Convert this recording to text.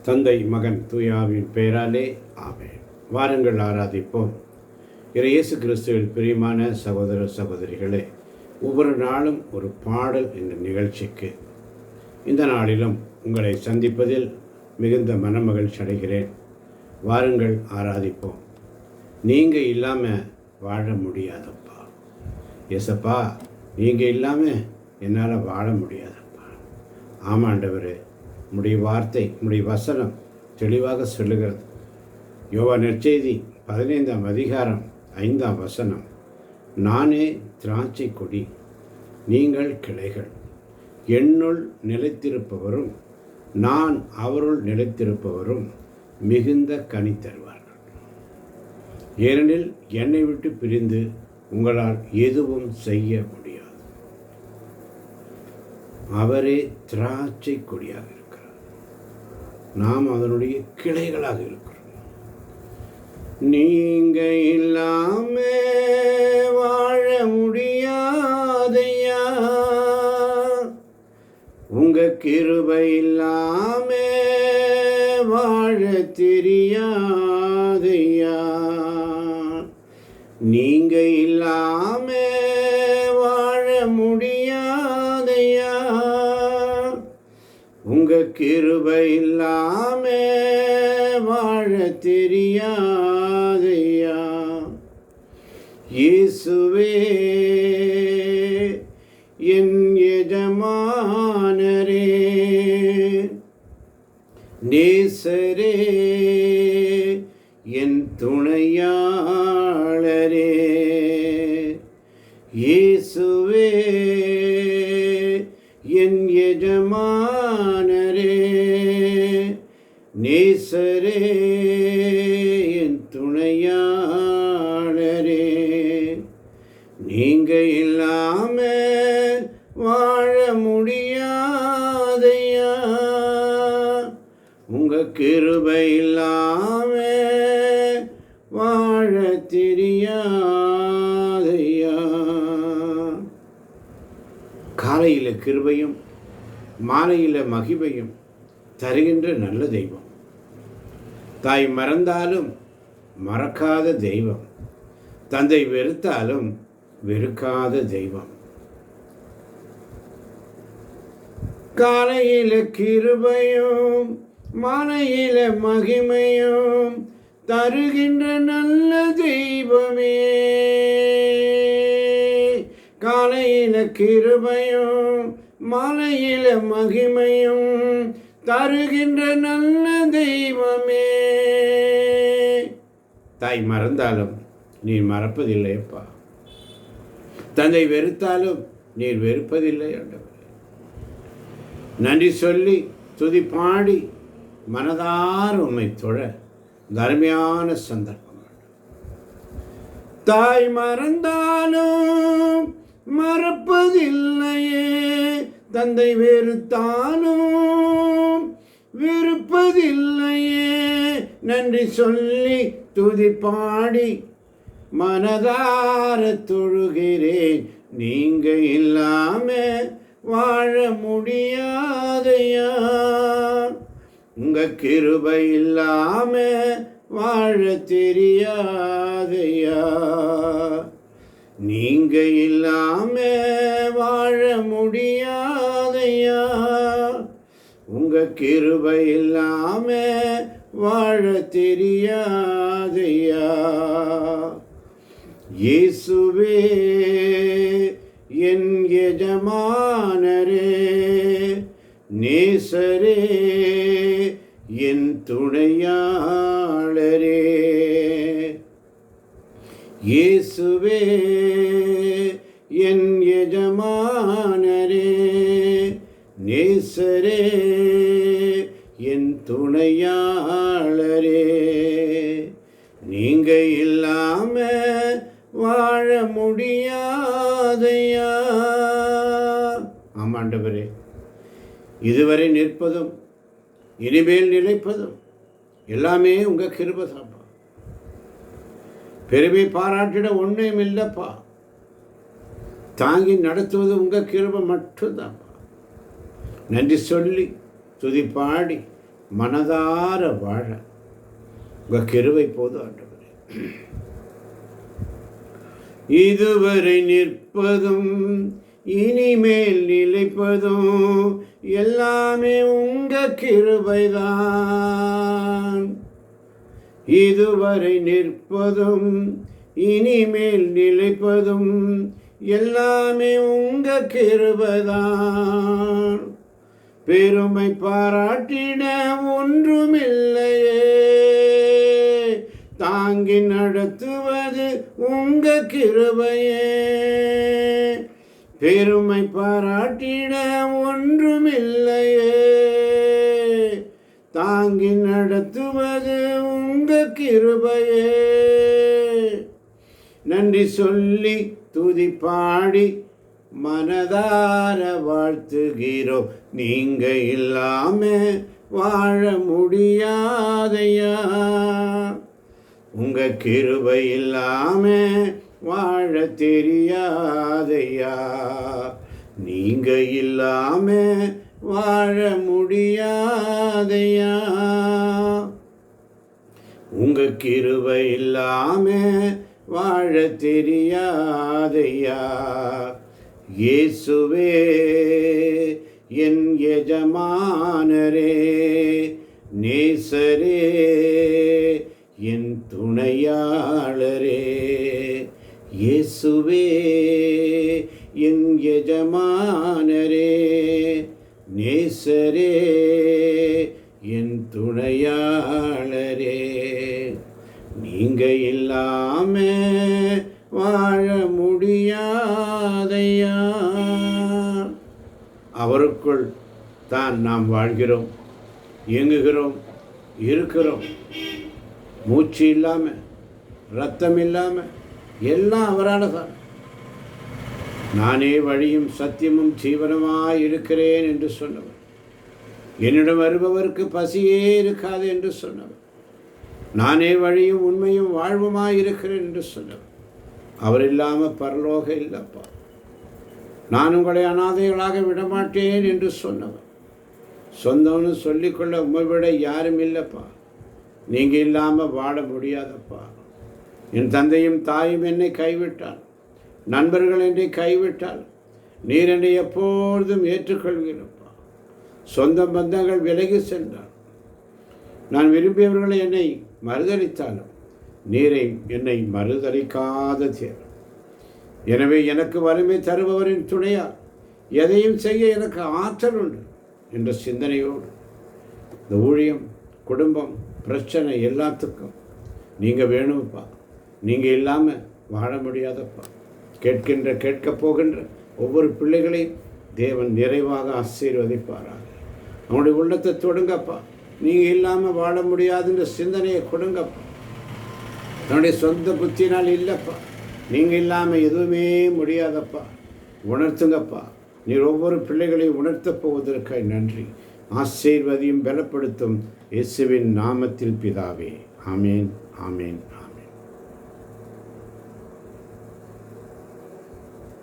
தந்தை மகன் தூயாவின் பெயராலே ஆமென். வாருங்கள் ஆராதிப்போம். இயேசு கிறிஸ்துவில் பிரியமான சகோதர சகோதரிகளே, ஒவ்வொரு நாளும் ஒரு பாடல் என்ற நிகழ்ச்சிக்கு இந்த நாளிலும் உங்களை சந்திப்பதில் மிகுந்த மனமகிழ்ச்சி அடைகிறேன். வாருங்கள் ஆராதிப்போம். நீங்கள் இல்லாமல் வாழ முடியாதப்பா ஏசப்பா, நீங்கள் இல்லாமல் என்னால் வாழ முடியாதப்பா. ஆமாண்டவரே, உம்முடைய வார்த்தை, உம்முடைய வசனம் தெளிவாக சொல்லுகிறது. யோவான் நற்செய்தி 15ஆம் அதிகாரம் 5ஆம் வசனம், நானே திராட்சை கொடி, நீங்கள் கிளைகள். என்னுள் நிலைத்திருப்பவரும் நான் அவருள் நிலைத்திருப்பவரும் மிகுந்த கனி தருவார்கள். ஏனெனில் என்னை விட்டு பிரிந்து உங்களால் எதுவும் செய்ய முடியாது. அவரே திராட்சை கொடியாக இருக்கிறார், நாம் அதனுடைய கிளைகளாக இருக்கிறோம். நீங்க இல்லாம வாழ முடியாதையா, உங்க கிருபை இல்லாம வாழ தெரியாதையா. நீங்க இல்லாம வாழ முடியாதையா, உங்க கிருபை இல்லாம வாழ தெரியாதையா. இயேசுவே என் எஜமானரே, நேசரே என் துணையாளரே. இயேசுவே என் எஜமானரே, நேசரே என் துணையாளரே. நீங்க இல்லாம வாழ முடியாதையா, உங்க கிருபை இல்லாம வாழ தெரியாதையா. காலையில கிருபையும் மாலையில மகிமையும் தருகின்ற நல்ல தெய்வம். தாய் மறந்தாலும் மறக்காத தெய்வம், தந்தை வெறுத்தாலும் வெறுக்காத தெய்வம். காலையில கிருபையும் மாலையில மகிமையும் தருகின்ற நல்ல தெய்வமே. காலையில கிருபையும் மாலையில மகிமையும் தருகின்ற நல்ல தெய்வமே. தாய் மறந்தாலும் நீர் மறப்பதில்லையப்பா, தந்தை வெறுத்தாலும் நீர் வெறுப்பதில்லை ஆண்டவரே. நன்றி சொல்லி துதி பாடி மனதார உம்மை தொழ அருமையான சந்தர்ப்பம். தாய் மறந்தாலும் மறப்பதில்லையே, தந்தை வெறுத்தாலும் வெறுப்பதில்லையே. நன்றி சொல்லி துதி பாடி மனதார தொழுகிறேன். நீங்க இல்லாம வாழ முடியாதையா, உங்க கிருபை இல்லாம வாழ தெரியாதையா. நீங்க இல்லாம வாழ முடியாதையா, உங்க கிருபை இல்லாம வாழ தெரியாதையா. இயேசுவே என் எஜமானரே, நேசரே என் துணையாளரே. இயேசுவே என் எஜமானரே, நேசரே என் துணையாளரே. நீங்க இல்லாம வாழ முடியாதையா. ஆமாண்டவரே, இதுவரை நிற்பதும் இனிமேல் நிலைப்பதும் எல்லாமே உங்க கிருபை தான்ப்பா. பெருமை பாராட்டிட ஒன்றும் இல்லைப்பா. தாங்கி நடத்துவது உங்கள் கிருபை மட்டும்தான்ப்பா. நன்றி சொல்லி துதி பாடி மனதார வாழ உங்கள் கிருபை போதும் ஆண்டவரே. இதுவரை நிற்பதும் இனிமேல் நிலைப்பதும் எல்லாமே உங்க கிருபைதான். இதுவரை நிற்பதும் இனிமேல் நிலைப்பதும் எல்லாமே உங்க கிருபைதான். பெருமை பாராட்டிட ஒன்றுமில்லையே, தாங்கி நடத்துவது உங்க கிருபையே. பெருமை பாராட்டிட ஒன்றுமில்லையே, தாங்கி நடத்துவது உங்க கிருபையே. நன்றி சொல்லி துதி பாடி மனதார வாழ்த்துகிறோம். நீங்க இல்லாம வாழ முடியாதையா, உங்க கிருபை இல்லாம வாழ தெரியாதையா. நீங்க இல்லாம வாழ முடியாதையா, உங்க கிருபை இல்லாம வாழ தெரியாதையா. இயேசுவே என் எஜமானரே, நேசரே என் துணையாளரே. இயேசுவே என் எஜமானரே, நேசரே என் துணையாளரே. நீங்க இல்லாம வாழ முடியாதையா. அவருக்குள் தான் நாம் வாழ்கிறோம், இயங்குகிறோம், இருக்கிறோம். மூச்சு இல்லாமல், ரத்தம் இல்லாமல் எல்லாம் அவரால் தான். நானே வழியும் சத்தியமும் ஜீவனமாய் இருக்கிறேன் என்று சொன்னவர், என்னிடம் வருபவருக்கு பசியே இருக்காது என்று சொன்னவர், நானே வழியும் உண்மையும் வாழ்வுமாய் இருக்கிறேன் என்று சொன்னவர். அவர் இல்லாமல் பரலோகம் இல்லைப்பா. நான் உங்களை அனாதைகளாக விடமாட்டேன் என்று சொன்னவர். சொந்தம்னு சொல்லிக்கொள்ள உம்மை விட யாரும் இல்லைப்பா. நீங்கள் இல்லாமல் வாழ முடியாதப்பா. என் தந்தையும் தாயும் என்னை கைவிட்டால், நண்பர்கள் என்னை கைவிட்டால், நீர் என்னை எப்பொழுதும் ஏற்றுக்கொள்கிறப்பா. சொந்த பந்தங்கள் விலகி சென்றால், நான் விரும்பியவர்களை என்னை மறுதளித்தாலும் நீரை என்னை மறுதளிக்காத தேவன். எனவே எனக்கு வலிமை தருபவரின் துணையால் எதையும் செய்ய எனக்கு ஆற்றல் உண்டு என்ற சிந்தனையோடு இந்த ஊழியம், குடும்பம், பிரச்சனை எல்லாத்துக்கும் நீங்கள் வேணும்ப்பா. நீங்கள் இல்லாமல் வாழ முடியாதப்பா. கேட்கப் போகின்ற ஒவ்வொரு பிள்ளைகளையும் தேவன் நிறைவாக ஆசீர்வதிப்பாராக. அவனுடைய உள்ளத்தை தொடுங்கப்பா. நீங்கள் இல்லாமல் வாழ முடியாதுன்ற சிந்தனையை கொடுங்கப்பா. தன்னுடைய சொந்த புத்தினால் இல்லைப்பா, நீங்கள் இல்லாமல் எதுவுமே முடியாதப்பா. உணர்த்துங்கப்பா. நீர் ஒவ்வொரு பிள்ளைகளையும் உணர்த்தப் போவதற்காக நன்றி. ஆசீர்வதியும் பலப்படுத்தும் இயேசுவின் நாமத்தில் பிதாவே. ஆமேன், ஆமேன்.